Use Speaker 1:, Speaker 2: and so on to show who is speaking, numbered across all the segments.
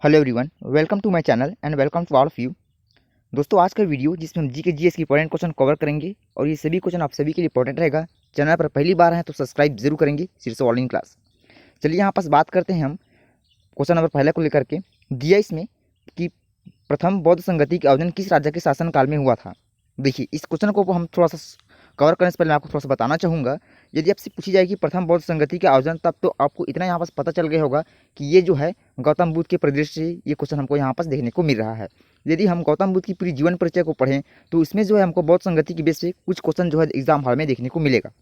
Speaker 1: Hello everyone, welcome to my channel and welcome to all of you. दोस्तों, आज का video जिसमें हम जी के जीएस की इंपॉर्टेंट क्वेश्चन कवर करेंगे और ये सभी क्वेश्चन आप सभी के लिए इंपॉर्टेंट रहेगा। चैनल पर पहली बार हैं तो सब्सक्राइब जरूर करेंगे। शीर्ष ऑनलाइन क्लास। चलिए यहाँ पास बात करते हैं हम क्वेश्चन नंबर पहले को लेकर के। दिया इसमें कि प्रथम बौद्ध संगति का आयोजन किस राजा के शासनकाल में हुआ था। देखिए, इस क्वेश्चन को हम थोड़ा सा कवर करने से पहले मैं आपको थोड़ा सा बताना चाहूँगा। यदि आपसे पूछी जाएगी प्रथम बौद्ध संगति का आयोजन, तब तो आपको इतना यहाँ पास पता चल गया होगा कि ये जो है गौतम बुद्ध के परिदृश्य से ये क्वेश्चन हमको यहाँ पास देखने को मिल रहा है। यदि हम गौतम बुद्ध की पूरी जीवन परिचय को पढ़ें तो इसमें जो है हमको बौद्ध संगति की बेस पे कुछ क्वेश्चन जो है एग्जाम हॉल में देखने को मिलेगा।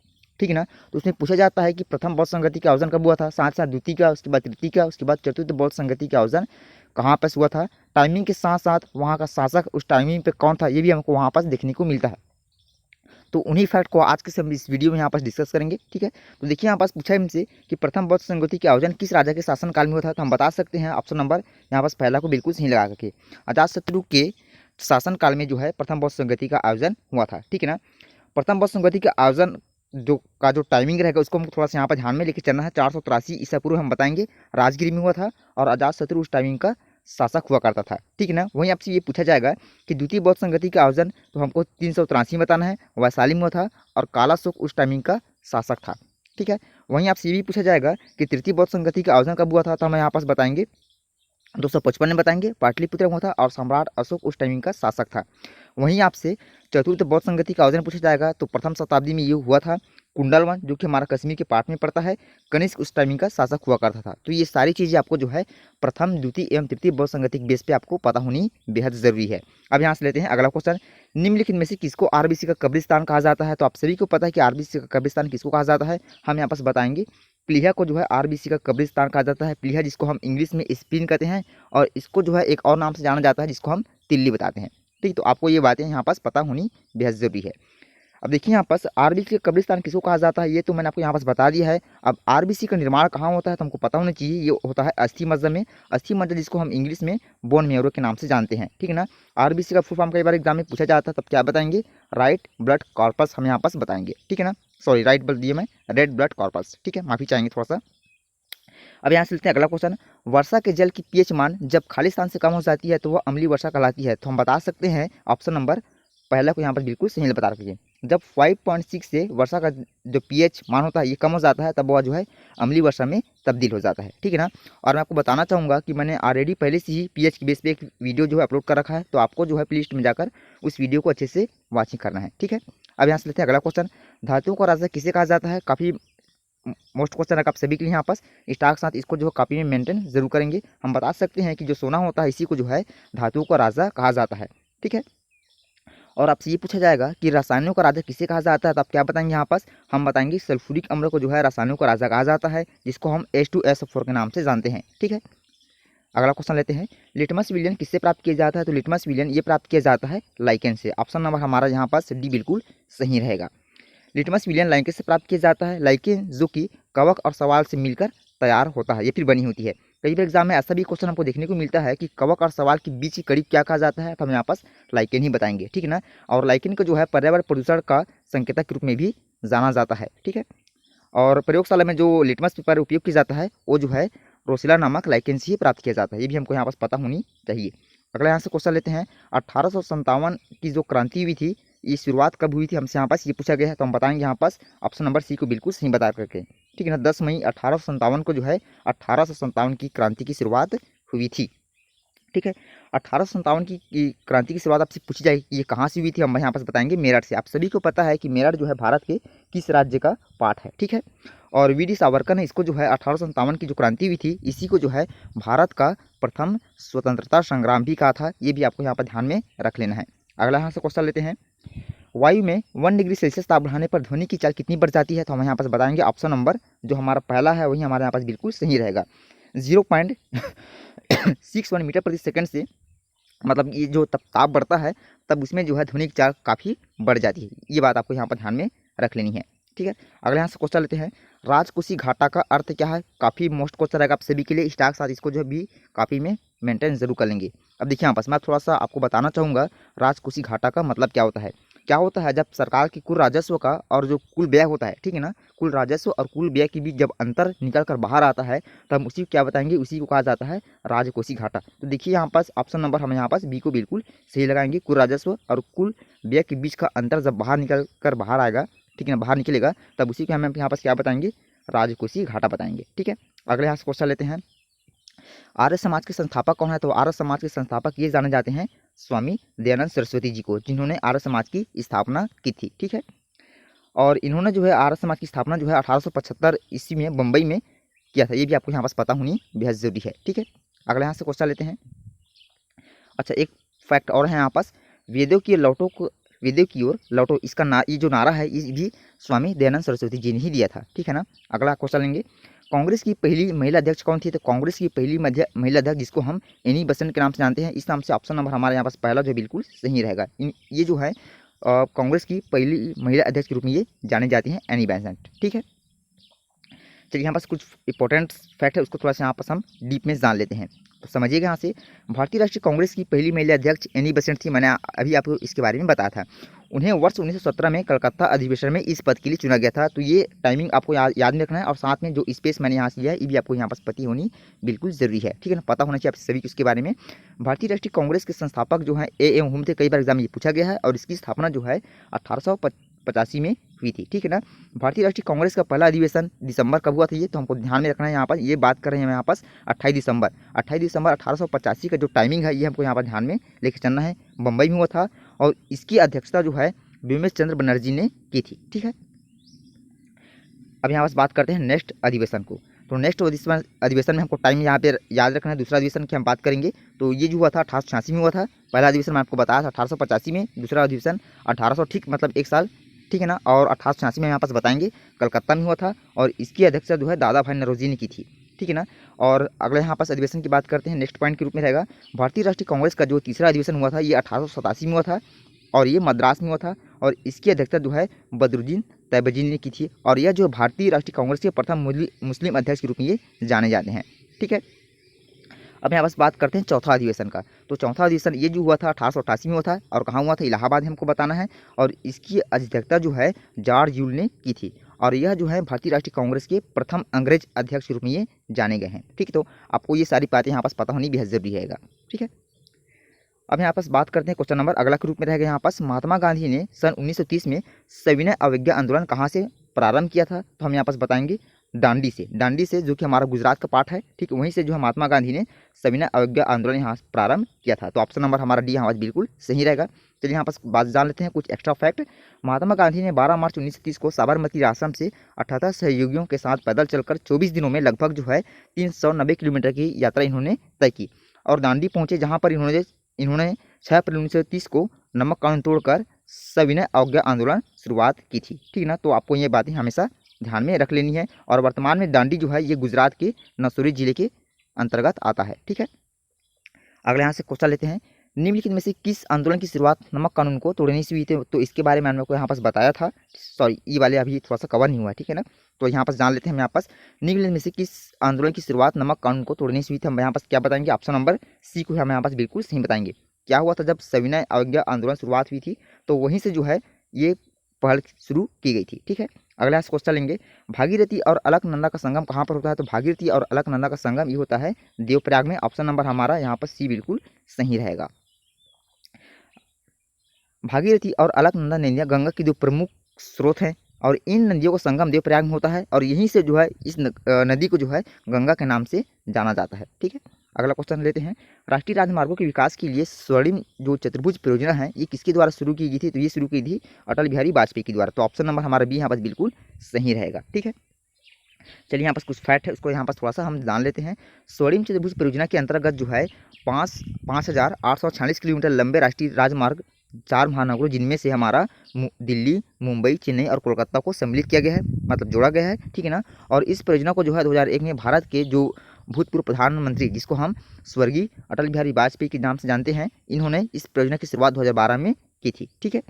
Speaker 1: ठीक है ना। तो उसमें पूछा जाता है कि प्रथम बौद्ध संगति का आयोजन कब हुआ था, साथ साथ द्वितीय का, उसके बाद तृतीय का, उसके बाद चतुर्थ बौद्ध संगति का आयोजन कहाँ पर हुआ था, टाइमिंग के साथ साथ वहाँ का शासक उस टाइमिंग पे कौन था, ये भी हमको वहाँ पास देखने को मिलता है। तो उन्हीं फैक्ट को आज के हम इस वीडियो में यहाँ पास डिस्कस करेंगे। ठीक है। तो देखिए, यहाँ पास पूछा है हमसे कि प्रथम बौद्ध संगति के आयोजन किस राजा के शासनकाल में हुआ था, तो हम बता सकते हैं ऑप्शन नंबर यहाँ पास पहला को बिल्कुल सही लगा करके अजातशत्रु के शासनकाल में जो है प्रथम बौद्ध संगति का आयोजन हुआ था। ठीक है ना। प्रथम बौद्ध संगति का आयोजन जो टाइमिंग रहेगा उसको हमको थोड़ा सा यहाँ पर ध्यान में लेकर चलना है। 483 ईसा पूर्व हम बताएंगे राजगिरी में हुआ था और अजातशत्रु उस टाइमिंग का शासक हुआ करता था। ठीक है ना। वहीं आपसे ये पूछा जाएगा कि द्वितीय बौद्ध संगति का आयोजन तो हमको 383 बताना है, वैशाली में हुआ था और कालाशोक उस टाइमिंग का शासक था। ठीक है। वहीं आपसे ये भी पूछा जाएगा कि तृतीय बौद्ध संगति का आयोजन कब हुआ था, तो हम यहाँ पास बताएंगे 255 में बताएंगे, पाटलिपुत्र में हुआ था और सम्राट अशोक उस टाइमिंग का शासक था। वहीं आपसे चतुर्थ बौद्ध संगति का आयोजन पूछा जाएगा तो प्रथम शताब्दी में ये हुआ था। कुंडलवन जो कि हमारा कश्मीर के पार्ट में पड़ता है, कनिष्क उस टाइमिंग का शासक हुआ करता था। तो ये सारी चीज़ें आपको जो है प्रथम, द्वितीय एवं तृतीय बौद्ध संगति के बेस पे आपको पता होनी बेहद जरूरी है। अब यहाँ से लेते हैं अगला क्वेश्चन। निम्नलिखित में से किसको आरबीसी का कब्रिस्तान कहा जाता है, तो आप सभी को पता है कि आरबीसी का कब्रिस्तान किसको कहा जाता है। हम यहाँ पास बताएंगे प्लीहा को जो है आरबीसी का कब्रिस्तान कहा जाता है। प्लीहा जिसको हम इंग्लिश में स्पिन कहते हैं और इसको जो है एक और नाम से जाना जाता है जिसको हम तिल्ली बताते हैं। ठीक, तो आपको ये बातें यहाँ पास पता होनी बेहद जरूरी है। अब देखिए, यहाँ पास आरबीसी का कब्रिस्तान किसको कहा जाता है, ये तो मैंने आपको यहाँ पास बता दिया है। अब आरबीसी का निर्माण कहाँ होता है तो हमको पता होना चाहिए। ये होता है अस्थि मज्जा में। अस्थि मज्जा जिसको हम इंग्लिश में बोन मैरो के नाम से जानते हैं। ठीक है ना। आरबीसी का फुल फॉर्म कई बार एग्जाम में पूछा जाता है, तब क्या बताएंगे, राइट ब्लड कॉर्पस हम यहाँ पास बताएंगे। ठीक है ना। सॉरी, राइट बोल दिए मैं, रेड ब्लड कॉर्पस। ठीक है, माफी चाहेंगे थोड़ा सा। अब यहाँ से लेते हैं अगला क्वेश्चन। वर्षा के जल की पीएच मान जब खाली स्थान से कम हो जाती है तो वह अम्लीय वर्षा कहलाती है। तो हम बता सकते हैं ऑप्शन नंबर पहला को यहाँ पर बिल्कुल सही बता रखिए। जब 5.6 से वर्षा का जो पीएच मान होता है ये कम हो जाता है, तब वह जो है अम्लीय वर्षा में तब्दील हो जाता है। ठीक है ना। और मैं आपको बताना चाहूँगा कि मैंने ऑलरेडी पहले से ही पीएच की बेस पे एक वीडियो जो है अपलोड कर रखा है, तो आपको जो है प्ले लिस्ट में जाकर उस वीडियो को अच्छे से वॉचिंग करना है। ठीक है। अब यहाँ से लेते हैं अगला क्वेश्चन। धातुओं का राजा किसे कहा जाता है। काफ़ी मोस्ट क्वेश्चन है आप सभी के लिए। यहाँ पास स्टार के साथ इसको जो है कॉपी में मेंटेन जरूर करेंगे। हम बता सकते हैं कि जो सोना होता है इसी को जो है धातुओं का राजा कहा जाता है। ठीक है। और आपसे ये पूछा जाएगा कि रसायनों का राजा किसे कहा जाता है, तो आप क्या बताएंगे। यहाँ पास हम बताएंगे सल्फ्यूरिक अम्ल को जो है रसायनों का राजा कहा जाता है, जिसको हम H2SO4 के नाम से जानते हैं। ठीक है। अगला क्वेश्चन लेते हैं। लिटमस विलियन किससे प्राप्त किया जाता है, तो लिटमस विलियन ये प्राप्त किया जाता है लाइकेन से। ऑप्शन नंबर हमारा यहाँ पास डी बिल्कुल सही रहेगा। लिटमस विलियन लाइकेन से प्राप्त किया जाता है। लाइकेन जो कि कवक और सवाल से मिलकर तैयार होता है, ये फिर बनी होती है। कई बार एग्जाम में ऐसा भी क्वेश्चन हमको देखने को मिलता है कि कवक और सवाल के बीच की कड़ी क्या कहा जाता है, तो हम यहाँ पास लाइकेन ही बताएंगे। ठीक है ना। और लाइकेन को जो है पर्यावरण प्रदूषण का संकेतक के रूप में भी जाना जाता है। ठीक है। और प्रयोगशाला में जो लिटमस पेपर उपयोग किया जाता है वो जो है रोसिला नामक लाइकेन से ही प्राप्त किया जाता है। ये भी हमको यहाँ पास पता होनी चाहिए। अगला यहाँ से क्वेश्चन लेते हैं। 1857 की जो क्रांति हुई थी, ये शुरुआत कब हुई थी, हमसे यहाँ पास ये पूछा गया है, तो हम बताएंगे यहाँ पास ऑप्शन नंबर सी को बिल्कुल सही बता करके। ठीक है ना। 10 मई 1857 को जो है 1857 की क्रांति की शुरुआत हुई थी। ठीक है। 1857 की क्रांति की शुरुआत आपसे पूछी जाएगी कि ये कहाँ से हुई थी, हम यहाँ पास बताएंगे मेरठ से। आप सभी को पता है कि मेरठ जो है भारत के किस राज्य का पार्ट है। ठीक है। और वी डी सावरकर ने इसको जो है 1857 की जो क्रांति हुई थी इसी को जो है भारत का प्रथम स्वतंत्रता संग्राम भी कहा था। ये भी आपको यहाँ पर ध्यान में रख लेना है। अगला यहाँ से क्वेश्चन लेते हैं। वायु में 1 डिग्री सेल्सियस ताप बढ़ाने पर ध्वनि की चाल कितनी बढ़ जाती है, तो हम यहाँ पास बताएंगे ऑप्शन नंबर जो हमारा पहला है वही हमारे यहाँ पास बिल्कुल सही रहेगा। 0.61 मीटर प्रति सेकंड से, मतलब ये जो तब ताप बढ़ता है तब उसमें जो है ध्वनि की चाल काफ़ी बढ़ जाती है। ये बात आपको यहाँ पर ध्यान में रख लेनी है। ठीक है। अगले यहाँ से क्वेश्चन लेते हैं। राजकोषीय घाटा का अर्थ क्या है। काफ़ी मोस्ट क्वेश्चन रहेगा आप सभी के लिए। स्टार के साथ इसको जो है भी काफ़ी में मेंटेन जरूर कर लेंगे। अब देखिए यहाँ पास मैं थोड़ा सा आपको बताना चाहूँगा राजकोषीय घाटा का मतलब क्या होता है। क्या होता है, जब सरकार की कुल राजस्व का और जो कुल व्यय होता है, ठीक है ना, कुल राजस्व और कुल व्यय के बीच जब अंतर निकल कर बाहर आता है तो हम उसी को क्या बताएंगे, उसी को कहा जाता है राजकोषीय घाटा। तो देखिए यहाँ पास ऑप्शन नंबर हम यहाँ पास बी को बिल्कुल सही लगाएंगे। कुल राजस्व और कुल व्यय के बीच का अंतर जब बाहर निकल कर बाहर आएगा, ठीक है ना, बाहर निकलेगा, तब उसी को हम यहाँ पास क्या बताएंगे, राजकोषीय घाटा बताएंगे। ठीक है, अगले यहाँ से क्वेश्चन लेते हैं। आर्य समाज के संस्थापक कौन है? तो आर्य समाज के संस्थापक ये जाने जाते हैं स्वामी दयानंद सरस्वती जी को, जिन्होंने आर्य समाज की स्थापना की थी। ठीक है, और इन्होंने जो है आर्य समाज की स्थापना जो है 1875 ईस्वी में बम्बई में किया था। ये भी आपको यहाँ पास पता होनी बेहद जरूरी है। ठीक है, अगले यहाँ से क्वेश्चन लेते हैं। अच्छा, एक फैक्ट और है यहाँ पास, वेदों की ओर लौटो, इसका ये जो नारा है ये भी स्वामी दयानंद सरस्वती जी ने ही दिया था। ठीक है ना, अगला क्वेश्चन लेंगे। कांग्रेस की पहली महिला अध्यक्ष कौन थी? तो कांग्रेस की पहली महिला अध्यक्ष, जिसको हम एनी बेसेंट के नाम से जानते हैं, इस नाम से ऑप्शन नंबर हमारे यहाँ पास पहला जो बिल्कुल सही रहेगा। ये जो है कांग्रेस की पहली महिला अध्यक्ष के रूप में ये जाने जाती हैं, एनी बेसेंट। ठीक है, चलिए यहाँ पास कुछ इंपॉर्टेंट फैक्ट है, उसको थोड़ा सा यहाँ पास हम डीप में जान लेते हैं। तो समझिएगा यहाँ से, भारतीय राष्ट्रीय कांग्रेस की पहली महिला अध्यक्ष एनी बेसेंट थी। मैंने अभी आपको इसके बारे में बताया था। उन्हें वर्ष 1917 में कलकत्ता अधिवेशन में इस पद के लिए चुना गया था। तो ये टाइमिंग आपको याद में रखना है, और साथ में जो स्पेस मैंने यहाँ से लिया है ये भी आपको यहाँ पास पता होनी बिल्कुल जरूरी है। ठीक है ना, पता होना चाहिए आप सभी को इसके बारे में। भारतीय राष्ट्रीय कांग्रेस के संस्थापक जो है ए एम होम थे, कई बार एग्जाम ये पूछा गया है, और इसकी स्थापना जो है 1885 में हुई थी। ठीक है ना, भारतीय राष्ट्रीय कांग्रेस का पहला अधिवेशन दिसंबर कब हुआ था, ये तो हमको ध्यान में रखना है। यहाँ पर ये बात कर रहे हैं यहाँ पास 28 दिसंबर 1885 का जो टाइमिंग है ये हमको यहाँ पर ध्यान में लेके चलना है। बम्बई में हुआ था, और इसकी अध्यक्षता जो है बिमलेश चंद्र बनर्जी ने की थी। ठीक है, अब यहाँ पास बात करते हैं नेक्स्ट अधिवेशन को। तो नेक्स्ट अधिवेशन में हमको टाइम यहाँ पे याद रखना है। दूसरा अधिवेशन की हम बात करेंगे तो ये जो हुआ था 1886 में हुआ था। पहला अधिवेशन मैं आपको बताया था 1885 में, दूसरा अधिवेशन 1800, ठीक मतलब एक साल, ठीक है ना, और 1886 में यहाँ पास बताएंगे कलकत्ता में हुआ था, और इसकी अध्यक्षता जो है दादा भाई नौरोजी ने की थी। ठीक है ना, और अगले यहाँ पास अधिवेशन की बात करते हैं, नेक्स्ट पॉइंट के रूप में रहेगा भारतीय राष्ट्रीय कांग्रेस का जो तीसरा अधिवेशन हुआ था ये 1887 में हुआ था, और ये मद्रास में हुआ था, और इसकी अध्यक्षता जो है बदरुद्दीन तैयबजी ने की थी, और यह जो भारतीय राष्ट्रीय कांग्रेस के प्रथम मुस्लिम अध्यक्ष के रूप में ये जाने जाते हैं। ठीक है, अब यहाँ बस बात करते हैं चौथा अधिवेशन का। तो चौथा अधिवेशन ये जो हुआ था 1888 में हुआ था, और कहाँ हुआ था, इलाहाबाद हमको बताना है, और इसकी अध्यक्षता जो है जॉर्ज यूल ने की थी, और यह जो है भारतीय राष्ट्रीय कांग्रेस के प्रथम अंग्रेज अध्यक्ष के रूप में ये जाने गए हैं। ठीक है, तो आपको ये सारी बातें यहाँ पास पता होनी बेहद जरूरी है। ठीक है, अब यहाँ पास बात करते हैं क्वेश्चन नंबर अगला के रूप में रहेगा। यहाँ पास महात्मा गांधी ने सन 1930 में सविनय अवज्ञा आंदोलन कहाँ से प्रारंभ किया था? तो हम यहाँ पास बताएंगे दांडी से जो कि हमारा गुजरात का पार्ट है। ठीक, वहीं से जो है महात्मा गांधी ने सविनय अवज्ञा आंदोलन यहाँ प्रारंभ किया था। तो ऑप्शन नंबर हमारा डी यहाँ पास बिल्कुल सही रहेगा। चलिए यहाँ पास बात जान लेते हैं कुछ एक्स्ट्रा फैक्ट। महात्मा गांधी ने 12 मार्च 1930 को साबरमती आश्रम से 78 सहयोगियों के साथ पैदल चलकर 24 दिनों में लगभग जो है 390 किलोमीटर की यात्रा इन्होंने तय की, और दांडी पहुंचे, जहाँ पर इन्होंने 6 अप्रैल 1930 को नमक कानून तोड़कर सविनय अवज्ञा आंदोलन शुरुआत की थी। ठीक ना, तो आपको ये बातें हमेशा ध्यान में रख लेनी है। और वर्तमान में दांडी जो है ये गुजरात के नसौरी जिले के अंतर्गत आता है। ठीक है, अगले यहाँ से क्वेश्चन लेते हैं। निम्नलिखित में से किस आंदोलन की शुरुआत नमक कानून को तोड़ने से हुई थी? तो इसके बारे में मैंने को यहाँ पास बताया था, सॉरी ये वाले अभी थोड़ा सा कवर नहीं हुआ। ठीक है ना, तो यहाँ पास जान लेते हैं हम यहाँ पास निम्नलिखित में से किस आंदोलन की शुरुआत नमक कानून को तोड़ने से हुई थी। हम यहाँ पास क्या बताएंगे, ऑप्शन नंबर सी को हम यहाँ पास बिल्कुल सही बताएंगे। क्या हुआ था, जब सविनय अवज्ञा आंदोलन शुरुआत हुई थी तो वहीं से जो है ये पहल शुरू की गई थी। ठीक है, अगला क्वेश्चन लेंगे। भागीरथी और अलकनंदा का संगम कहाँ पर होता है? तो भागीरथी और अलकनंदा का संगम ये होता है देवप्रयाग में। ऑप्शन नंबर हमारा यहाँ पर सी बिल्कुल सही रहेगा। भागीरथी और अलकनंदा नदियाँ गंगा की दो प्रमुख स्रोत हैं, और इन नदियों का संगम देवप्रयाग में होता है, और यहीं से जो है इस नदी को जो है गंगा के नाम से जाना जाता है। ठीक है, अगला क्वेश्चन लेते हैं। राष्ट्रीय राजमार्गों के विकास के लिए स्वर्णिम जो चतुर्भुज परियोजना है ये किसके द्वारा शुरू की गई थी? तो ये शुरू की थी अटल बिहारी वाजपेयी के द्वारा। तो ऑप्शन नंबर हमारा बी यहाँ पास बिल्कुल सही रहेगा। ठीक है, चलिए यहाँ पास कुछ फैक्ट है उसको यहाँ पास थोड़ा सा हम जान लेते हैं। स्वर्णिम चतुर्भुज परियोजना के अंतर्गत जो है 5,846 किलोमीटर लंबे राष्ट्रीय राजमार्ग 4 महानगरों, जिनमें से हमारा दिल्ली, मुंबई, चेन्नई और कोलकाता को सम्मिलित किया गया है, मतलब जोड़ा गया है। ठीक है ना, और इस परियोजना को जो है 2001 में भारत के जो भूतपूर्व प्रधानमंत्री, जिसको हम स्वर्गीय अटल बिहारी वाजपेयी के नाम से जानते हैं, इन्होंने इस परियोजना की शुरुआत 2012 में की थी। ठीक है,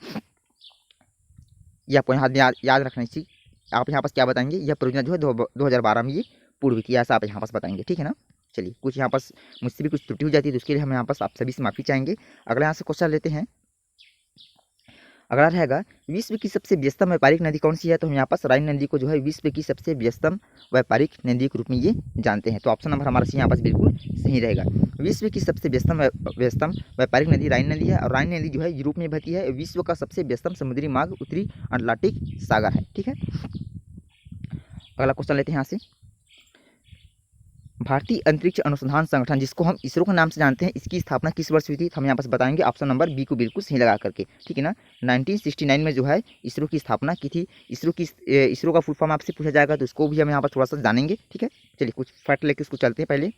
Speaker 1: ये आपको यहाँ याद रखना चाहिए। आप यहाँ पास क्या बताएंगे, यह परियोजना जो है 2012 में ये पूर्व की, ऐसा आप यहाँ पास बताएंगे। ठीक है ना, चलिए कुछ यहाँ पास मुझसे भी कुछ त्रुटि हो जाती है तो उसके लिए हम यहाँ पास आप सभी से माफ़ी चाहेंगे। अगला यहाँ से क्वेश्चन लेते हैं। अगला रहेगा विश्व की सबसे व्यस्तम व्यापारिक नदी कौन सी है, तो हम यहाँ पर राइन नदी को जो है विश्व की सबसे व्यस्तम व्यापारिक नदी के रूप में ये जानते हैं। तो ऑप्शन नंबर हमारा सी यहाँ पर बिल्कुल सही रहेगा। विश्व की सबसे व्यस्तम व्यापारिक नदी राइन नदी है, और राइन नदी जो है यूरोप में बहती है। विश्व का सबसे व्यस्तम समुद्री मार्ग उत्तरी अटलांटिक सागर है। ठीक है, अगला क्वेश्चन लेते हैं यहाँ से। भारतीय अंतरिक्ष अनुसंधान संगठन, जिसको हम इसरो के नाम से जानते हैं, इसकी स्थापना किस वर्ष हुई थी, तो हम यहाँ पर बताएंगे ऑप्शन नंबर बी को बिल्कुल सही लगा करके। ठीक है ना, 1969 में जो है इसरो की स्थापना की थी। इसरो का फुल फॉर्म आपसे पूछा जाएगा तो उसको भी हम यहाँ पर थोड़ा सा जानेंगे। ठीक है, चलिए कुछ फैक्ट लेके उसको चलते हैं। पहले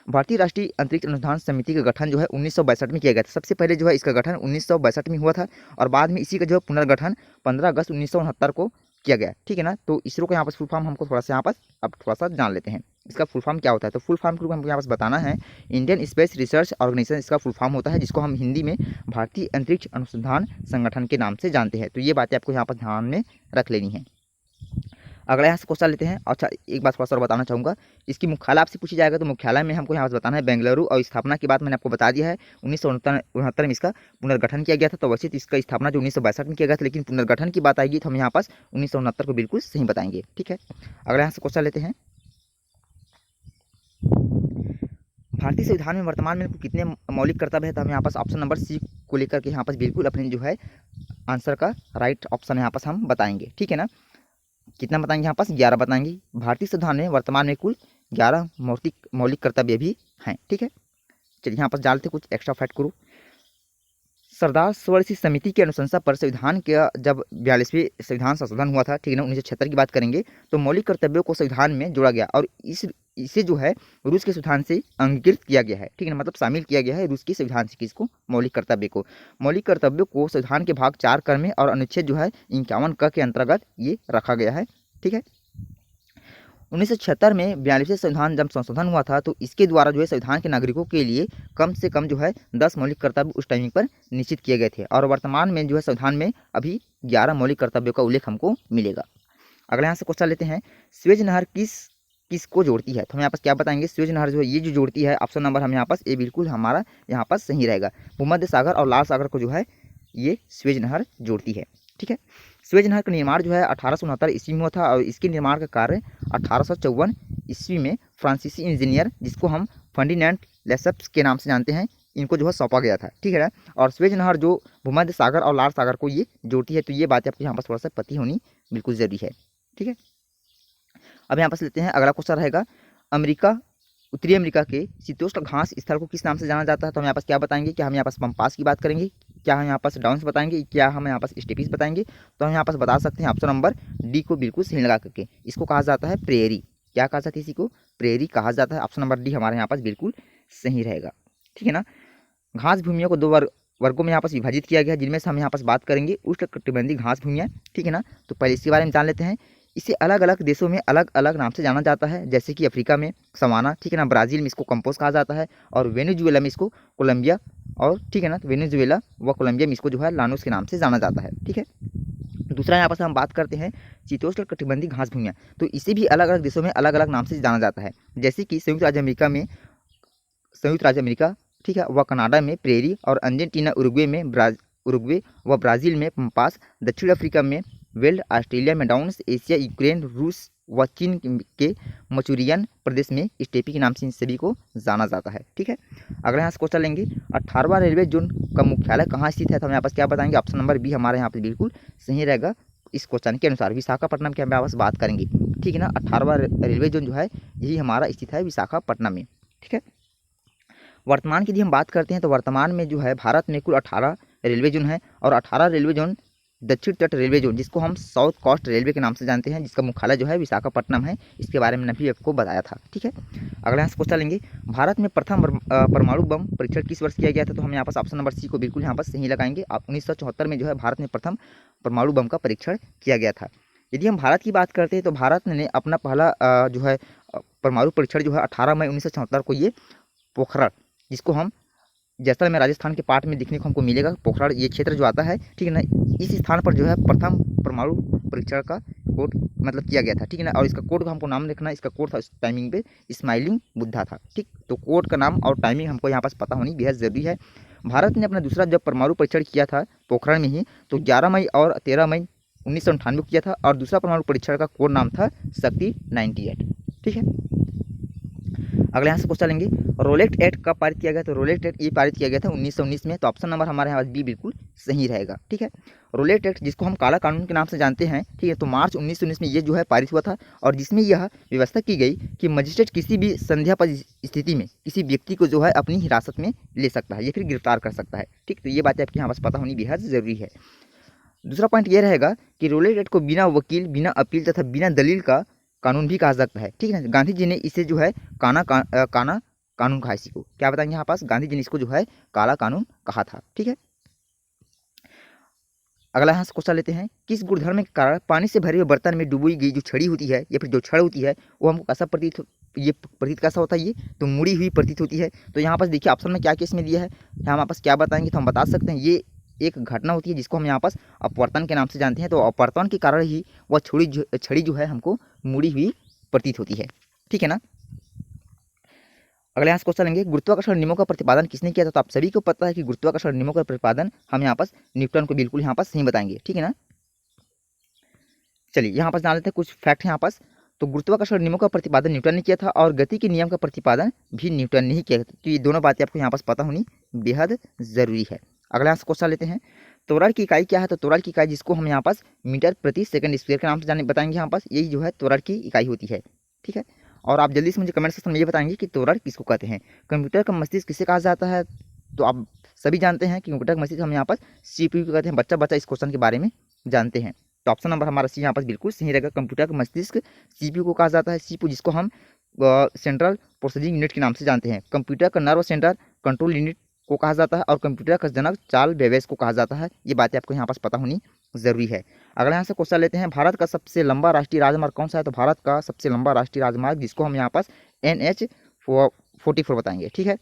Speaker 1: भारतीय राष्ट्रीय अंतरिक्ष अनुसंधान समिति का गठन जो है 1962 में किया गया था। सबसे पहले जो है इसका गठन 1962 में हुआ था, और बाद में इसी का जो है पुनर्गठन 15 अगस्त 1969 को किया गया। ठीक है ना, तो इसरो का यहाँ पर फुल फॉर्म हमको थोड़ा सा यहाँ पर अब थोड़ा सा जान लेते हैं, इसका फुल फॉर्म क्या होता है। तो फुल फॉर्म के रूप में हमको यहाँ पर बताना है, इंडियन स्पेस रिसर्च ऑर्गेनाइजेशन इसका फुल फॉर्म होता है, जिसको हम हिंदी में भारतीय अंतरिक्ष अनुसंधान संगठन के नाम से जानते हैं। तो ये बातें आपको यहाँ पर ध्यान में रख लेनी है। अगला यहाँ से क्वेश्चन लेते हैं। अच्छा, एक बात थोड़ा सा और बताना चाहूँगा, इसकी मुख्यालय आपसे पूछी जाएगा तो मुख्यालय में हमको यहाँ से बताना है बेंगलुरु, और स्थापना की बात मैंने आपको बता दिया है 1969 में इसका पुनर्गठन किया गया था। तो वैसे तो इसका स्थापना जो 1962 में किया गया था, लेकिन पुनर्गठन की बात आएगी तो हम यहाँ पास 1969 को बिल्कुल सही बताएंगे। ठीक है, अगला यहाँ से क्वेश्चन लेते हैं। भारतीय संविधान में वर्तमान में कितने मौलिक कर्तव्य है, तो हम यहाँ पास ऑप्शन नंबर सी को लेकर के यहाँ पास बिल्कुल अपने जो है आंसर का राइट ऑप्शन यहाँ पास हम बताएंगे। ठीक है ना, कितना बताएंगे, यहाँ पास 11 बताएंगे। भारतीय संविधान में वर्तमान में कुल 11 मौलिक कर्तव्य भी हैं। ठीक है, चलिए यहाँ पर डालते कुछ एक्स्ट्रा फैक्ट करो। सरदार सरोवर समिति की अनुशंसा पर संविधान का जब 42वें संविधान संशोधन हुआ था, ठीक है ना, 1976 की बात करेंगे, तो मौलिक कर्तव्यों को संविधान में जोड़ा गया, और इसे जो है रूस के संविधान से अंगीकृत किया गया है। ठीक है ना, मतलब शामिल किया गया है रूस के संविधान से किसको, मौलिक कर्तव्यों को संविधान के भाग 4 क में और अनुच्छेद जो है 51 क के अंतर्गत ये रखा गया है। ठीक है, 1976 में 42वें संविधान जब संशोधन हुआ था, तो इसके द्वारा जो है संविधान के नागरिकों के लिए कम से कम जो है 10 मौलिक कर्तव्य उस टाइमिंग पर निश्चित किए गए थे, और वर्तमान में जो है संविधान में अभी 11 मौलिक कर्तव्यों का उल्लेख हमको मिलेगा। अगला यहाँ से क्वेश्चन लेते हैं, स्वेज नहर किसको जोड़ती है, तो हम यहाँ पर क्या बताएंगे, स्वेज नहर जो है ये जो जोड़ती है, ऑप्शन नंबर हम यहाँ पास ए बिल्कुल हमारा यहाँ पास सही रहेगा। भूमध्य सागर और लाल सागर को जो है ये स्वेज नहर जोड़ती है। ठीक है, स्वेज नहर का निर्माण जो है 1869 ईस्वी में हुआ था, और इसके निर्माण का कार्य 1854 ईस्वी में फ्रांसीसी इंजीनियर, जिसको हम फर्डिनेंड लेसप्स के नाम से जानते हैं, इनको जो है सौंपा गया था। ठीक है ना, और स्वेज नहर जो भूमध्य सागर और लाल सागर को ये जोड़ती है, तो ये बात आपको यहाँ पर थोड़ा सा पता होनी बिल्कुल जरूरी है। ठीक है, अब यहाँ पर लेते हैं अगला क्वेश्चन रहेगा, उत्तरी अमेरिका के शीतोष्ण घास स्थल को किस नाम से जाना जाता है, तो हम यहाँ पास क्या बताएंगे, क्या हम यहाँ पास पंपास की बात करेंगे, क्या हम यहाँ पास डाउन्स बताएंगे, क्या हम यहाँ पास स्टेपीज बताएंगे, तो हम यहाँ पास बता सकते हैं ऑप्शन नंबर डी को बिल्कुल सही लगा करके। इसको कहा जाता है प्रेरी, क्या कहा जाता है, इसी को प्रेरी कहा जाता है। ऑप्शन नंबर डी हमारे यहाँ पास बिल्कुल सही रहेगा। ठीक है ना, घास भूमियों को 2 वर्गों में यहाँ पास विभाजित किया गया है, जिनमें से हम यहाँ पास बात करेंगे उष्णकटिबंधीय घास भूमियाँ। ठीक है ना, तो पहले इसके बारे में जान लेते हैं। इसे अलग अलग देशों में अलग अलग नाम से जाना जाता है, जैसे कि अफ्रीका में सवाना, ठीक है ना, ब्राज़ील में इसको कंपोज कहा जाता है, और वेनेजुएला में इसको कोलंबिया, और ठीक है ना, तो वेनेजुएला व कोलंबिया में इसको जो है लानोस के नाम से जाना जाता है। ठीक है, दूसरा यहाँ पर हम बात करते हैं शीतोष्ण कटिबंधीय घास भूमियाँ, तो इसे भी अलग अलग देशों में अलग अलग नाम से जाना जाता है, जैसे कि संयुक्त राज्य अमेरिका, ठीक है, व कनाडा में प्रेरी, और अर्जेंटीना उरुग्वे व ब्राज़ील में पंपास, दक्षिण अफ्रीका में वेल्ड, ऑस्ट्रेलिया में डाउन्स, एशिया यूक्रेन रूस व चीन के मचूरियन प्रदेश में स्टेपी के नाम से इन सभी को जाना जाता है। ठीक है, अगला यहाँ से क्वेश्चन लेंगे, 18वां रेलवे जोन का मुख्यालय कहाँ स्थित है, तो हम यहाँ पास क्या बताएंगे, ऑप्शन नंबर बी हमारे यहाँ पर बिल्कुल सही रहेगा। इस क्वेश्चन के अनुसार विशाखापट्टनम की हम यहाँ पास बात करेंगे। ठीक है ना, 18वां रेलवे जोन जो है यही हमारा स्थित है विशाखापट्टनम में। ठीक है, वर्तमान की यदि हम बात करते हैं तो वर्तमान में जो है भारत में कुल 18 रेलवे जोन है, और 18 रेलवे जोन दक्षिण तट रेलवे जोन, जिसको हम साउथ कोस्ट रेलवे के नाम से जानते हैं, जिसका मुख्यालय जो है विशाखापट्टनम है, इसके बारे में मैंने भी आपको बताया था। ठीक है, अगला यहाँ से क्वेश्चन लेंगे, भारत में प्रथम परमाणु बम परीक्षण किस वर्ष किया गया था, तो हम यहाँ पास ऑप्शन नंबर सी को बिल्कुल यहाँ पर सही लगाएंगे। 1974 में जो है भारत में प्रथम परमाणु बम का परीक्षण किया गया था। यदि हम भारत की बात करते हैं तो भारत ने अपना पहला जो है परमाणु परीक्षण जो है 18 मई 1974 को ये पोखरण, जिसको हम जैसलमेर राजस्थान के पार्ट में देखने को हमको मिलेगा, पोखरण ये क्षेत्र जो आता है, ठीक है ना, इस स्थान पर जो है प्रथम परमाणु परीक्षण का कोड मतलब किया गया था। ठीक है ना, और इसका कोड का हमको नाम लिखना, इसका कोड था उस टाइमिंग पे स्माइलिंग बुद्धा था। ठीक, तो कोड का नाम और टाइमिंग हमको यहाँ पास पता होनी बेहद ज़रूरी है। भारत ने अपना दूसरा जब परमाणु परीक्षण किया था पोखरण में ही, तो 11 मई और 13 मई 1998 को किया था, और दूसरा परमाणु परीक्षण का कोड नाम था शक्ति 98। ठीक है, अगले यहाँ से क्वेश्चन लेंगे, रोलेट एक्ट कब पारित किया गया? तो रोलेट एक्ट ये पारित किया गया था 1919 में। तो ऑप्शन नंबर हमारे यहाँ बी बिल्कुल सही रहेगा। ठीक है, रोलेट एक्ट जिसको हम काला कानून के नाम से जानते हैं, ठीक है, तो मार्च 1919 में ये जो है पारित हुआ था, और जिसमें यह व्यवस्था की गई कि मजिस्ट्रेट किसी भी संध्यापद स्थिति में किसी व्यक्ति को जो है अपनी हिरासत में ले सकता है या फिर गिरफ्तार कर सकता है। ठीक, तो ये बात आपके यहाँ पास पता होनी बेहद ज़रूरी है। दूसरा पॉइंट ये रहेगा कि रोलेट एक्ट को बिना वकील, बिना अपील तथा बिना दलील का कानून भी कहा सकता है। ठीक है ना, गांधी जी ने इसे जो है काना कानून कहा। इसी को क्या बताएंगे यहाँ पास, गांधी जी ने इसको जो है काला कानून कहा था। ठीक है, अगला यहाँ से क्वेश्चन लेते हैं, किस गुणधर्म के कारण पानी से भरे हुए बर्तन में डुबोई गई जो छड़ी होती है या फिर जो छड़ होती है वो हमको कैसा प्रतीत कैसा होता है? ये तो मुड़ी हुई प्रतीत होती है। तो यहाँ पास देखिए ऑप्शन में क्या केस में दिया है, यहाँ पास क्या बताएंगे तो हम बता सकते हैं ये एक घटना होती है जिसको हम यहाँ पास अपवर्तन के नाम से जानते हैं। तो अपवर्तन के कारण ही वह छड़ी जो है हमको मुड़ी हुई प्रतीत होती है। ठीक है ना, अगले यहाँ से क्वेश्चन लेंगे, गुरुत्वाकर्षण नियमों का प्रतिपादन किसने किया था? तो आप सभी को पता है कि गुरुत्वाकर्षण नियमों का प्रतिपादन हम यहाँ पास न्यूटन को बिल्कुल यहाँ पास सही बताएंगे। ठीक है ना, चलिए यहाँ पास जान लेते हैं कुछ फैक्ट यहाँ पास। तो गुरुत्वाकर्षण नियमों का प्रतिपादन न्यूटन ने किया था और गति के नियम का प्रतिपादन भी न्यूटन ने ही किया था। तो ये दोनों बातें आपको यहाँ पास पता होनी बेहद जरूरी है। अगला यहाँ से क्वेश्चन लेते हैं, त्वरण की इकाई क्या है? तो त्वरण की इकाई जिसको हम यहाँ पास मीटर प्रति सेकंड स्क्वायर के नाम से बताएंगे यहाँ पास, यही जो है त्वरण की इकाई होती है। ठीक है, और आप जल्दी से मुझे कमेंट सेक्शन में ये बताएंगे कि त्वरण किसको कहते हैं। कंप्यूटर का मस्तिष्क किसे कहा जाता है? तो आप सभी जानते हैं कि कंप्यूटर का मस्तिष्क हम यहाँ पर CPU को कहते हैं। बच्चा इस क्वेश्चन के बारे में जानते हैं, तो ऑप्शन नंबर हमारा सी यहाँ पर बिल्कुल सही रहेगा। कंप्यूटर का मस्तिष्क CPU को कहा जाता है। CPU जिसको हम सेंट्रल प्रोसेसिंग यूनिट के नाम से जानते हैं। कंप्यूटर का नर्व सेंटर कंट्रोल यूनिट को कहा जाता है और कंप्यूटर का जनक चार्ल्स बेबेज को कहा जाता है। ये बातें आपको यहाँ पास पता होनी जरूरी है। अगला यहाँ से क्वेश्चन लेते हैं, भारत का सबसे लंबा राष्ट्रीय राजमार्ग कौन सा है? तो भारत का सबसे लंबा राष्ट्रीय राजमार्ग जिसको हम यहाँ पास NH44 बताएंगे। ठीक है,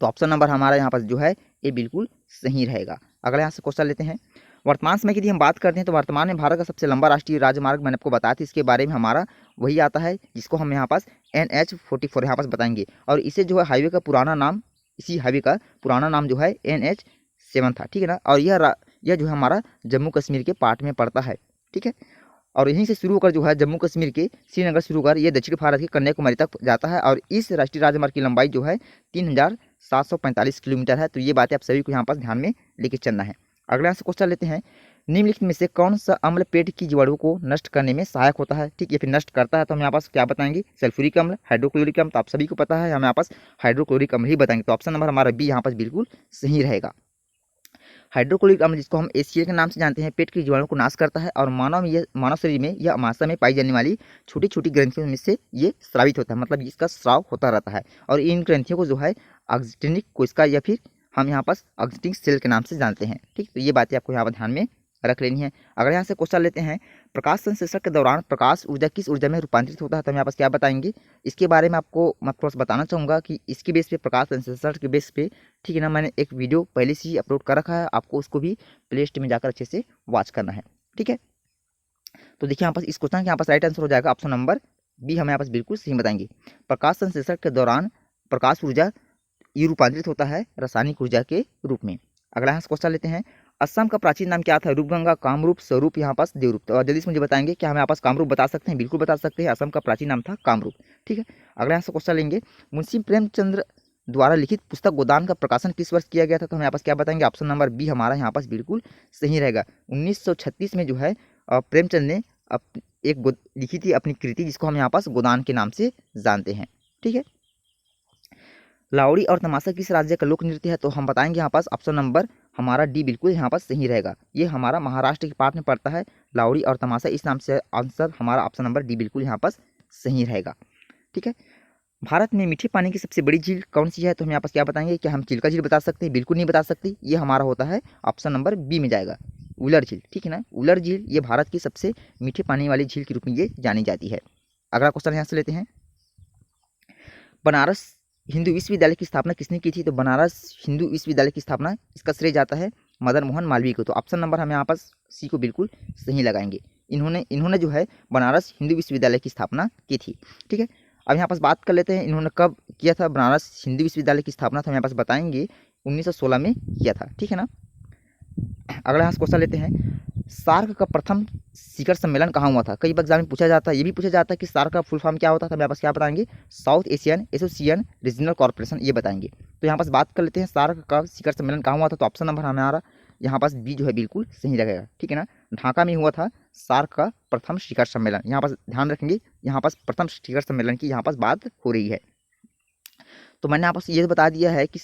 Speaker 1: तो ऑप्शन नंबर हमारा यहाँ पास जो है ये बिल्कुल सही रहेगा। अगला यहाँ से क्वेश्चन लेते हैं, वर्तमान समय की यदि हम बात करते हैं तो वर्तमान में भारत का सबसे लंबा राष्ट्रीय राजमार्ग मैंने आपको बताया था, इसके बारे में हमारा वही आता है जिसको हम यहाँ पास NH44 यहाँ पास बताएंगे। और इसे जो है हाईवे का पुराना नाम, इसी हाईवे का पुराना नाम जो है NH7 था। ठीक है ना, और यह जो है हमारा जम्मू कश्मीर के पार्ट में पड़ता है। ठीक है, और यहीं से शुरू होकर जो है जम्मू कश्मीर के श्रीनगर शुरू होकर ये दक्षिण भारत के कन्याकुमारी तक जाता है। और इस राष्ट्रीय राजमार्ग की लंबाई जो है 3745 किलोमीटर है। तो ये बातें आप सभी को यहाँ पास ध्यान में लेके चलना है। अगला से क्वेश्चन लेते हैं, निम्नलिखित में से कौन सा अम्ल पेट की जीवाणु को नष्ट करने में सहायक होता है? ठीक है, फिर नष्ट करता है तो हम यहाँ पास क्या बताएंगे? सल्फ्यूरिक अम्ल, हाइड्रोक्लोरिक अम्ल। तो आप सभी को पता है, हम यहाँ पास हाइड्रोक्लोरिक अम्ल ही बताएंगे। तो ऑप्शन नंबर हमारा बी यहाँ पास बिल्कुल सही रहेगा। हाइड्रोक्लोरिक अम्ल जिसको हम HCl के नाम से जानते हैं, पेट की जीवाणु को नाश करता है और मानव शरीर में यह अमाशय में पाई जाने वाली छोटी छोटी ग्रंथियों में से ये स्रावित होता है, मतलब इसका स्राव होता रहता है। और इन ग्रंथियों को जो है ऑक्सीजनिक कोशिका या फिर हम यहाँ पास ऑक्सीजनिक सेल के नाम से जानते हैं। ठीक, तो ये बातें आपको यहाँ पर ध्यान में रख लेनी है। अगर यहाँ से क्वेश्चन लेते हैं, प्रकाश संश्लेषण के दौरान प्रकाश ऊर्जा किस ऊर्जा में रूपांतरित होता है? तो हम यहाँ पास क्या बताएंगे? इसके बारे में आपको मैं थोड़ा सा बताना चाहूँगा कि इसके बेस पे, प्रकाश संश्लेषण के बेस पे, ठीक है ना, मैंने एक वीडियो पहले से ही अपलोड कर रखा है, आपको उसको भी प्ले लिस्ट में जाकर अच्छे से वॉच करना है। ठीक है, तो देखिए यहाँ पास इस क्वेश्चन के यहाँ पास राइट आंसर हो जाएगा ऑप्शन नंबर बी, हम यहाँ पास बिल्कुल सही बताएंगे। प्रकाश संश्लेषण के दौरान प्रकाश ऊर्जा ये रूपांतरित होता है रासायनिक ऊर्जा के रूप में। अगला यहाँ से क्वेश्चन लेते हैं, असम का प्राचीन नाम क्या था? रूपगंगा, कामरूप, स्वरूप, यहाँ पास देवरूप। तो जल्दी से मुझे बताएंगे क्या हम यहाँ पास कामरूप बता सकते हैं? बिल्कुल बता सकते हैं, असम का प्राचीन नाम था कामरूप। ठीक है, अगला यहाँ से क्वेश्चन लेंगे, मुंशी प्रेमचंद्र द्वारा लिखित पुस्तक गोदान का प्रकाशन किस वर्ष किया गया था? तो हम यहाँ पास क्या बताएंगे? ऑप्शन नंबर बी हमारा यहाँ पास बिल्कुल सही रहेगा। 1936 में जो है प्रेमचंद ने एक लिखी थी अपनी कृति जिसको हम यहाँ पास गोदान के नाम से जानते हैं। ठीक है, लावड़ी और तमाशा किस राज्य का लोक नृत्य है? तो हम बताएंगे यहाँ पास ऑप्शन नंबर हमारा डी बिल्कुल यहाँ पास सही रहेगा। ये हमारा महाराष्ट्र के पार्ट में पड़ता है, लावड़ी और तमाशा, इस नाम से आंसर हमारा ऑप्शन नंबर डी बिल्कुल यहाँ पास सही रहेगा। ठीक है, भारत में मीठे पानी की सबसे बड़ी झील कौन सी है? तो हम यहाँ पास क्या बताएंगे? क्या हम चिल्का झील बता सकते हैं? बिल्कुल नहीं बता सकते, ये हमारा होता है ऑप्शन नंबर बी में जाएगा, उलर झील। ठीक है ना, उलर झील ये भारत की सबसे मीठे पानी वाली झील के रूप में ये जानी जाती है। अगला क्वेश्चन यहाँ से लेते हैं, बनारस हिंदू विश्वविद्यालय की स्थापना किसने की थी? तो बनारस हिंदू विश्वविद्यालय की स्थापना इसका श्रेय जाता है मदन मोहन मालवीय को। तो ऑप्शन नंबर हम यहाँ पर सी को बिल्कुल सही लगाएंगे। इन्होंने जो है बनारस हिंदू विश्वविद्यालय की स्थापना की थी। ठीक है, अब यहाँ पास बात कर लेते हैं इन्होंने कब किया था बनारस हिंदू विश्वविद्यालय की स्थापना। तो हम यहाँ पास बताएंगे 1916 में किया था, ठीक है ना। अगला यहाँ से क्वेश्चन लेते हैं, सार्क का प्रथम शिखर सम्मेलन कहाँ हुआ था। कई बार एग्जाम में पूछा जाता है, ये भी पूछा जाता है कि सार्क का फुल फॉर्म क्या होता था। मैं आपस क्या बताएंगे, south Asian association regional corporation, ये बताएंगे। तो यहाँ पास बात कर लेते हैं सार्क का शिखर सम्मेलन कहाँ हुआ था। तो ऑप्शन नंबर हमारा यहाँ पास बी जो है बिल्कुल सही रहेगा, ठीक है ना। ढाका में हुआ था सार्क का प्रथम शिखर सम्मेलन। यहाँ पास ध्यान रखेंगे, यहाँ पास प्रथम शिखर सम्मेलन की यहाँ पास बात हो रही है। तो मैंने आपको ये बता दिया है कि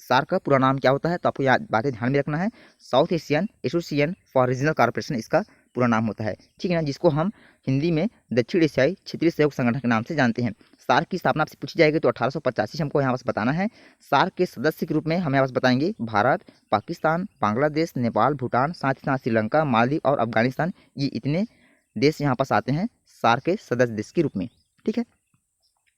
Speaker 1: सार्क का पूरा नाम क्या होता है, तो आपको याद बातें ध्यान में रखना है। South Asian association for regional corporation इसका पूरा नाम होता है, ठीक है ना, जिसको हम हिंदी में दक्षिण एशियाई क्षेत्रीय सहयोग संगठन के नाम से जानते हैं। सार्क की स्थापना आपसे पूछी जाएगी तो 1885 से हमको यहाँ पास बताना है। सार्क के सदस्य के रूप में हमें यहाँ पास बताएंगे भारत, पाकिस्तान, बांग्लादेश, नेपाल, भूटान, साथ ही साथ श्रीलंका, मालदीव और अफगानिस्तान, ये इतने देश यहाँ पास आते हैं सार्क के सदस्य देश के रूप में, ठीक है।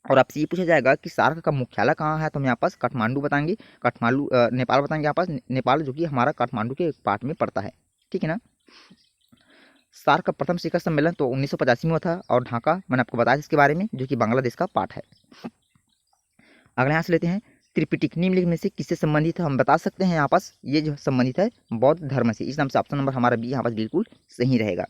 Speaker 1: और आपसे ये पूछा जाएगा कि सार्क का मुख्यालय कहाँ है, तो हम यहाँ पास काठमांडू बताएंगे, काठमांडू नेपाल बताएंगे, यहाँ पास नेपाल जो कि हमारा काठमांडू के एक पार्ट में पड़ता है, ठीक है ना। सार्क का प्रथम शिखर सम्मेलन तो 1985 में हुआ था, और ढाका मैंने आपको बताया इसके बारे में, जो कि बांग्लादेश का पार्ट है। अगले यहाँ से लेते हैं, त्रिपिटक निम्नलिखित में से किससे संबंधित है। हम बता सकते हैं यहाँ पास ये जो संबंधित है बौद्ध धर्म से, इस नाम से ऑप्शन नंबर हमारा बी यहाँ पास बिल्कुल सही रहेगा।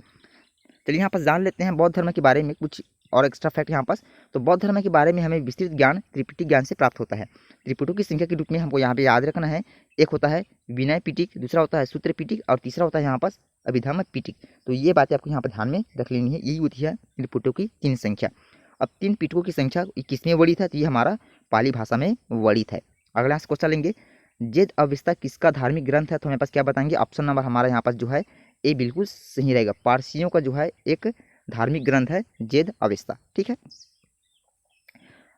Speaker 1: चलिए यहाँ पास जान लेते हैं बौद्ध धर्म के बारे में कुछ और एक्स्ट्रा फैक्ट यहाँ पास। तो बौद्ध धर्म के बारे में हमें विस्तृत ज्ञान त्रिपिटक ज्ञान से प्राप्त होता है। त्रिपिटकों की संख्या के रूप में हमको यहाँ पे याद रखना है, एक होता है विनय पिटक, दूसरा होता है सूत्र पिटक, और तीसरा होता है यहाँ पास अभिधम्म पिटक। तो ये बातें आपको यहाँ पर ध्यान में रख लेनी है, यही होती है त्रिपिटकों की 3 संख्या। अब 3 पिटकों की संख्या किसमें वर्णित है, तो ये हमारा पाली भाषा में वर्णित है। अगला क्वेश्चन लेंगे, जेद अविस्ता किसका धार्मिक ग्रंथ है, तो हमारे पास क्या बताएंगे, ऑप्शन नंबर हमारा यहाँ पास जो है ये बिल्कुल सही रहेगा। पारसियों का जो है एक धार्मिक ग्रंथ है जेद अविस्ता, ठीक है।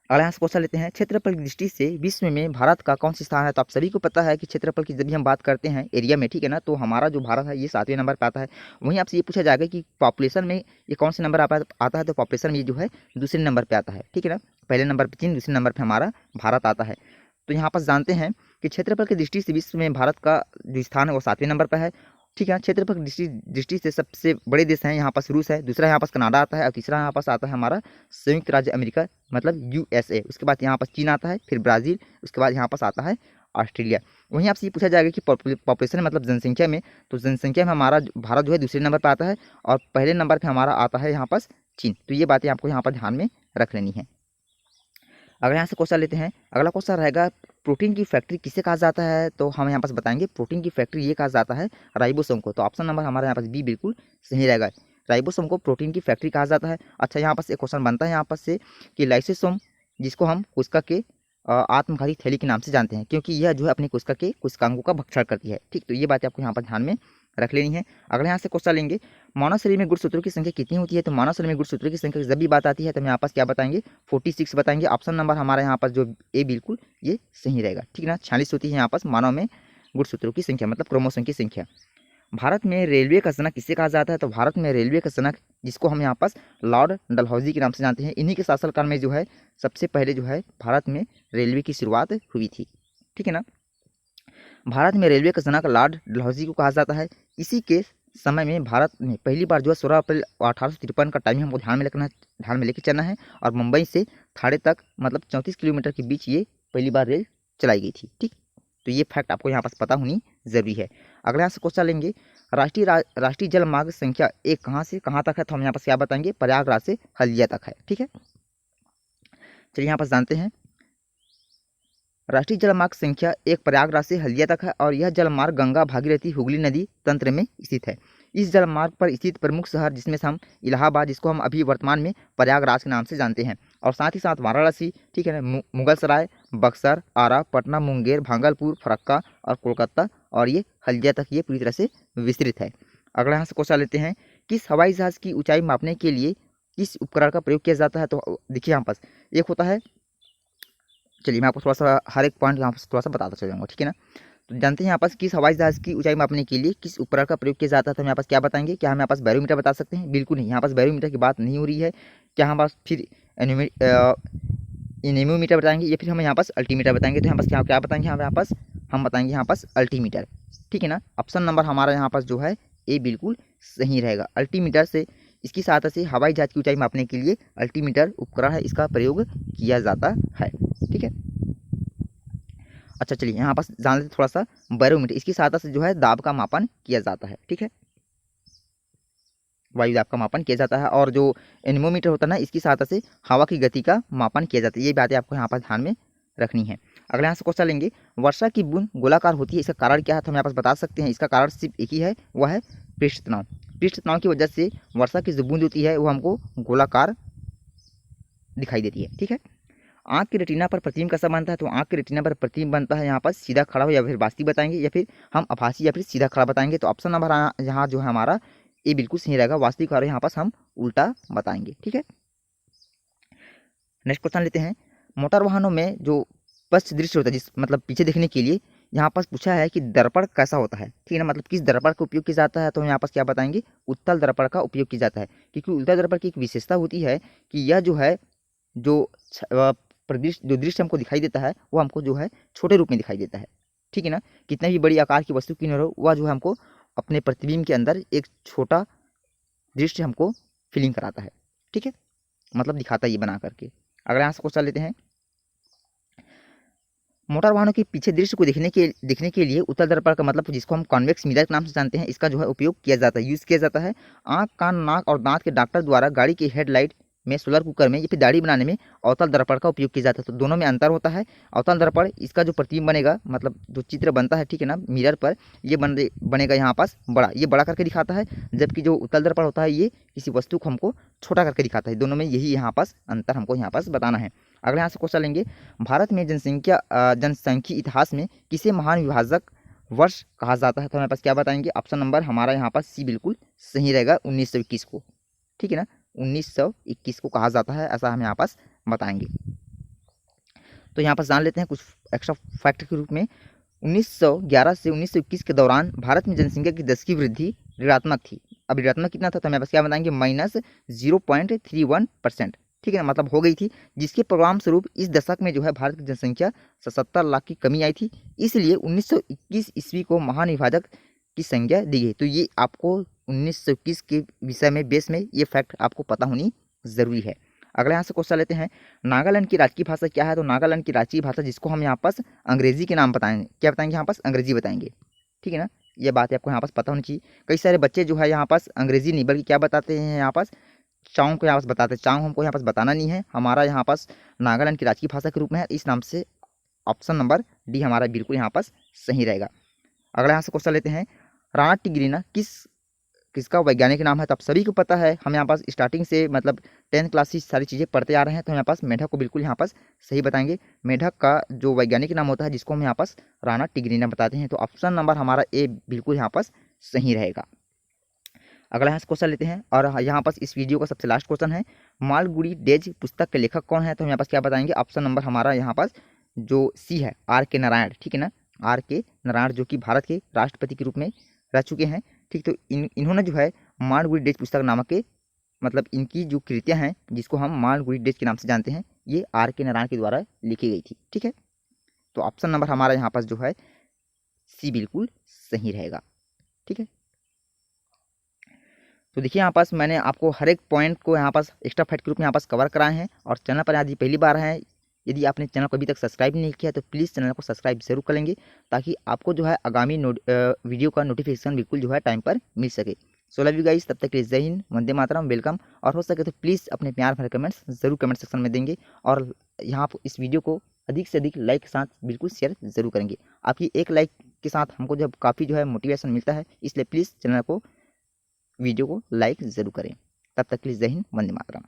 Speaker 1: अगला क्वेश्चन लेते हैं, क्षेत्रफल की दृष्टि से विश्व में भारत का कौन सा स्थान है। तो आप सभी को पता है कि क्षेत्रफल की जब भी हम बात करते हैं एरिया में, ठीक है ना, तो हमारा जो भारत है ये 7वें नंबर पर आता है। वहीं आपसे ये पूछा जाएगा कि पॉपुलेशन में ये कौन से नंबर आता है, तो पॉपुलेशन में ये जो है दूसरे नंबर पर आता है, ठीक है ना। पहले नंबर पर चीन, दूसरे नंबर पर हमारा भारत आता है। तो यहाँ पास जानते हैं कि क्षेत्रफल की दृष्टि से विश्व में भारत का जो स्थान है वो 7वें नंबर पर है, ठीक है। क्षेत्रफल की दृष्टि से सबसे बड़े देश हैं यहाँ पास रूस है, दूसरा यहाँ पास कनाडा आता है, और तीसरा यहाँ पास आता है हमारा संयुक्त राज्य अमेरिका मतलब यूएसए। उसके बाद यहाँ पास चीन आता है, फिर ब्राज़ील, उसके बाद यहाँ पास आता है ऑस्ट्रेलिया। वहीं आपसे ये पूछा जाएगा कि पॉपुलेशन मतलब जनसंख्या में, तो जनसंख्या में हमारा भारत जो है दूसरे नंबर पर आता है, और पहले नंबर पर हमारा आता है यहाँ पास चीन। तो ये बातें आपको यहाँ पर ध्यान में रख लेनी है। अगर यहाँ से क्वेश्चन लेते हैं, अगला क्वेश्चन रहेगा, प्रोटीन की फैक्ट्री किसे कहा जाता है। तो हम यहाँ पास बताएंगे प्रोटीन की फैक्ट्री ये कहा जाता है राइबोसोम को। तो ऑप्शन नंबर हमारा यहाँ पास बी बिल्कुल सही रहेगा, राइबोसोम को प्रोटीन की फैक्ट्री कहा जाता है। अच्छा, यहाँ पास एक क्वेश्चन बनता है यहाँ पास से कि लाइसोसोम, जिसको हम कोशिका के आत्मघाती थैली के नाम से जानते हैं, क्योंकि यह जो है अपनी कोशिका के कोशिकांगों का भक्षण करती है, ठीक। तो ये बातें आपको यहाँ पर ध्यान में रख लेनी है। अगले यहाँ से क्वेश्चन लेंगे, मानव शरीर में गुणसूत्रों की संख्या कितनी होती है। तो मानव शरीर में गुणसूत्रों की संख्या जब भी बात आती है तो हम यहाँ पास क्या बताएंगे, 46 बताएंगे। ऑप्शन नंबर हमारा यहाँ पास जो ए बिल्कुल ये सही रहेगा, ठीक ना। 46 होती है यहाँ पास मानव में गुणसूत्रों की संख्या मतलब क्रोमोसोम की संख्या। भारत में रेलवे का जनक किसे कहा जाता है। तो भारत में रेलवे का जनक, जिसको हम यहाँ पास लॉर्ड डलहौजी के नाम से जानते हैं, इन्हीं के शासनकाल में जो है सबसे पहले जो है भारत में रेलवे की शुरुआत हुई थी, ठीक है ना। भारत में रेलवे का जनक लॉर्ड डलहौजी को कहा जाता है। इसी के समय में भारत में पहली बार जो है 16 अप्रैल 1853 का टाइम हमको ध्यान में लेके चलना है, और मुंबई से थाने तक मतलब 34 किलोमीटर के बीच ये पहली बार रेल चलाई गई थी, ठीक। तो ये फैक्ट आपको यहाँ पास पता होनी जरूरी है। अगले यहाँ से क्वेश्चन लेंगे, राष्ट्रीय जल मार्ग संख्या 1 कहाँ से कहाँ तक है। तो हम यहाँ पास क्या बताएंगे, प्रयागराज से हल्दिया तक है, ठीक है। चलिए यहाँ पास जानते हैं, राष्ट्रीय जलमार्ग संख्या 1 प्रयागराज से हल्दिया तक है, और यह जलमार्ग गंगा भागीरथी हुगली नदी तंत्र में स्थित है। इस जलमार्ग पर स्थित प्रमुख शहर जिसमें से हम इलाहाबाद, जिसको हम अभी वर्तमान में प्रयागराज के नाम से जानते हैं, और साथ ही साथ वाराणसी, ठीक है ना, मुगलसराय, बक्सर, आरा, पटना, मुंगेर, भागलपुर, फरक्का और कोलकाता, और ये हल्दिया तक ये पूरी तरह से विस्तृत है। अगला यहाँ से क्वेश्चन लेते हैं, किस हवाई जहाज की ऊंचाई मापने के लिए किस उपकरण का प्रयोग किया जाता है। तो देखिए यहाँ पास एक होता है, चलिए मैं आपको थोड़ा सा हर एक पॉइंट यहाँ पर थोड़ा सा बताता चल जाऊँगा, ठीक है ना। तो जानते हैं यहाँ पास किस हवाई जहाज की ऊंचाई मापने के लिए किस उपकरण का प्रयोग किया जाता है। तो हम यहाँ पास क्या बताएंगे, क्या हम यहाँ पास बैरोमीटर बता सकते हैं, बिल्कुल नहीं, यहाँ पास बैरोमीटर की बात नहीं हो रही है। क्या हम पास फिर एनेमोमीटर बताएंगे, या फिर हम यहाँ पास अल्टीमीटर बताएंगे। तो यहाँ पास क्या बताएंगे, हम बताएंगे यहाँ पास अल्टीमीटर, ठीक है ना। ऑप्शन नंबर हमारा यहाँ पास जो है ए बिल्कुल सही रहेगा। अल्टीमीटर से, इसकी सहायता से हवाई जहाज की ऊंचाई मापने के लिए अल्टीमीटर उपकरण है, इसका प्रयोग किया जाता है, ठीक है। अच्छा चलिए यहाँ पास जान लेते थोड़ा सा बैरोमीटर, इसकी सहायता से जो है दाब का मापन किया जाता है। ठीक है, वायु दाब का मापन किया जाता है। और जो एनीमोमीटर होता है ना, इसकी सहायता से हवा की गति का मापन किया जाता है। ये बातें आपको यहाँ पर ध्यान में रखनी है। अगले यहाँ से क्वेश्चन लेंगे, वर्षा की बूंद गोलाकार होती है, इसका कारण क्या है? तो हम यहाँ पास बता सकते हैं, इसका कारण सिर्फ एक ही है, वह है पृष्ठ तनाव। पृष्ठ तनाव की वजह से वर्षा की जो बूंद होती है वो हमको गोलाकार दिखाई देती है। ठीक है, आँख की रेटिना पर प्रतिबिंब कैसा बनता है? तो आँख की रेटिना पर प्रतिबिंब बनता है यहाँ पर सीधा खड़ा हो या फिर वास्तविक बताएंगे, या फिर हम आभासी या फिर सीधा खड़ा बताएंगे। तो ऑप्शन नंबर यहाँ जो है हमारा ये बिल्कुल सही रहेगा, वास्तविक, और यहाँ पास हम उल्टा बताएंगे। ठीक है, नेक्स्ट क्वेश्चन लेते हैं, मोटर वाहनों में जो पश्च दृश्य होता है, जिस मतलब पीछे देखने के लिए, यहाँ पास पूछा है कि दर्पण कैसा होता है। ठीक है ना, मतलब किस दर्पण का उपयोग किया जाता है? तो हम यहाँ पास क्या बताएंगे, उत्तल दर्पण का उपयोग किया जाता है। क्योंकि उत्तल दर्पण की एक विशेषता होती है कि यह जो है जो जो दृश्य हमको दिखाई देता है वो हमको जो है छोटे रूप में दिखाई देता है। ठीक है ना, कितने भी बड़ी आकार की वस्तु क्यों न हो, वह जो है हमको अपने प्रतिबिंब के अंदर एक छोटा दृश्य हमको फीलिंग कराता है। ठीक है, मतलब दिखाता है ये बना करके। अगला यहाँ से क्वेश्चन लेते हैं, मोटर वाहनों के पीछे दृश्य को देखने के लिए उत्तल दर्पण का मतलब, जिसको हम कॉन्वेक्स मिरर के नाम से जानते हैं, इसका जो है उपयोग किया जाता है, यूज़ किया जाता है। आँख, कान, नाक और दांत के डॉक्टर द्वारा गाड़ी की हेडलाइट में, सोलर कुकर में या फिर दाढ़ी बनाने में अवतल दर्पण का उपयोग किया जाता है। तो दोनों में अंतर होता है। अवतल दर्पण, इसका जो प्रतिबिंब बनेगा, मतलब जो चित्र बनता है, ठीक है ना, मिरर पर, ये बनेगा यहाँ पास बड़ा, ये बड़ा करके दिखाता है। जबकि जो उत्तल दर्पण होता है ये किसी वस्तु को हमको छोटा करके दिखाता है। दोनों में यही यहाँ पास अंतर हमको यहाँ पास बताना है। अगले यहाँ से क्वेश्चन लेंगे, भारत में जनसंख्या इतिहास में किसे महान विभाजक वर्ष कहा जाता है? तो हमारे पास क्या बताएंगे, ऑप्शन नंबर हमारा यहाँ पास सी बिल्कुल सही रहेगा, 1921 को। ठीक है ना, 1921 को कहा जाता है, ऐसा हम यहाँ पास बताएंगे। तो यहाँ पास जान लेते हैं कुछ एक्स्ट्रा फैक्ट के रूप में, 1911 से 1921 के दौरान भारत में जनसंख्या की 10 की वृद्धि ऋणात्मक थी। अब ऋणात्मक कितना था? तो हमें बस क्या बताएंगे, -0.31%। ठीक है ना, मतलब हो गई थी, जिसके परिणाम स्वरूप इस दशक में जो है भारत की जनसंख्या 77 लाख की कमी आई थी। इसलिए 1921 ईस्वी को महान विभाजक की संज्ञा दी गई। तो ये आपको 1921 के विषय में बेस में ये फैक्ट आपको पता होनी ज़रूरी है। अगला यहाँ से क्वेश्चन लेते हैं, नागालैंड की राजकीय भाषा क्या है? तो नागालैंड की राजकीय भाषा, जिसको हम यहाँ पास अंग्रेजी के नाम बताएंगे, क्या बताएंगे यहाँ पास, अंग्रेजी बताएंगे। ठीक है ना, ये बात आपको यहाँ पास पता होनी चाहिए। कई सारे बच्चे जो है यहाँ पास अंग्रेजी नहीं बल्कि क्या बताते हैं यहाँ पास, चाँग को यहाँ पास बताते हैं। चाँग हमको यहाँ पास बताना नहीं है, हमारा यहाँ पास नागालैंड की राजकीय भाषा के रूप में है, इस नाम से ऑप्शन नंबर डी हमारा बिल्कुल यहाँ पास सही रहेगा। अगला यहाँ से क्वेश्चन लेते हैं, राणा टिग्रीना किसका वैज्ञानिक नाम है? तो आप सभी को पता है, हम यहाँ पास स्टार्टिंग से मतलब 10th क्लास से सारी चीज़ें पढ़ते आ रहे हैं। तो यहाँ पास मेढक को बिल्कुल यहाँ पास सही बताएंगे। मेढक का जो वैज्ञानिक नाम होता है, जिसको हम यहाँ पास राणा टिग्रीना बताते हैं। तो ऑप्शन नंबर हमारा ए बिल्कुल यहाँ पास सही रहेगा। अगला यहाँ से क्वेश्चन लेते हैं, और यहाँ पास इस वीडियो का सबसे लास्ट क्वेश्चन है, मालगुडी डेज पुस्तक के लेखक कौन है? तो हम यहाँ पास क्या बताएंगे, ऑप्शन नंबर हमारा यहाँ पास जो सी है, आर के नारायण। ठीक है ना, आर के नारायण, जो कि भारत के राष्ट्रपति के रूप में रह चुके हैं। ठीक, तो इन्होंने जो है मालगुडी डेज पुस्तक नामक के, मतलब इनकी जो कृतियाँ हैं, जिसको हम मालगुडी डेज के नाम से जानते हैं, ये आर के नारायण के द्वारा लिखी गई थी। ठीक है, तो ऑप्शन नंबर हमारा यहाँ पास जो है सी बिल्कुल सही रहेगा। ठीक है, तो देखिए यहाँ पास मैंने आपको हर एक पॉइंट को यहाँ पास एक्स्ट्रा फैक्ट के रूप में यहाँ पास कवर कराए हैं। और चैनल पर यदि पहली बार है, यदि आपने चैनल को अभी तक सब्सक्राइब नहीं किया तो प्लीज़ चैनल को सब्सक्राइब जरूर कर लेंगे, ताकि आपको जो है आगामी वीडियो का नोटिफिकेशन बिल्कुल जो है टाइम पर मिल सके। सो लव यू गाइस, तब तक के लिए जय हिंद, वंदे मातरम, वेलकम। और हो सके तो प्लीज़ अपने प्यार भरे कमेंट्स जरूर कमेंट सेक्शन में देंगे, और यहाँ इस वीडियो को अधिक से अधिक लाइक के साथ बिल्कुल शेयर जरूर करेंगे। आपकी एक लाइक के साथ हमको जब काफ़ी जो है मोटिवेशन मिलता है, इसलिए प्लीज़ चैनल को, वीडियो को लाइक ज़रूर करें। तब तक के लिए जय हिंद, वंदे मातरम।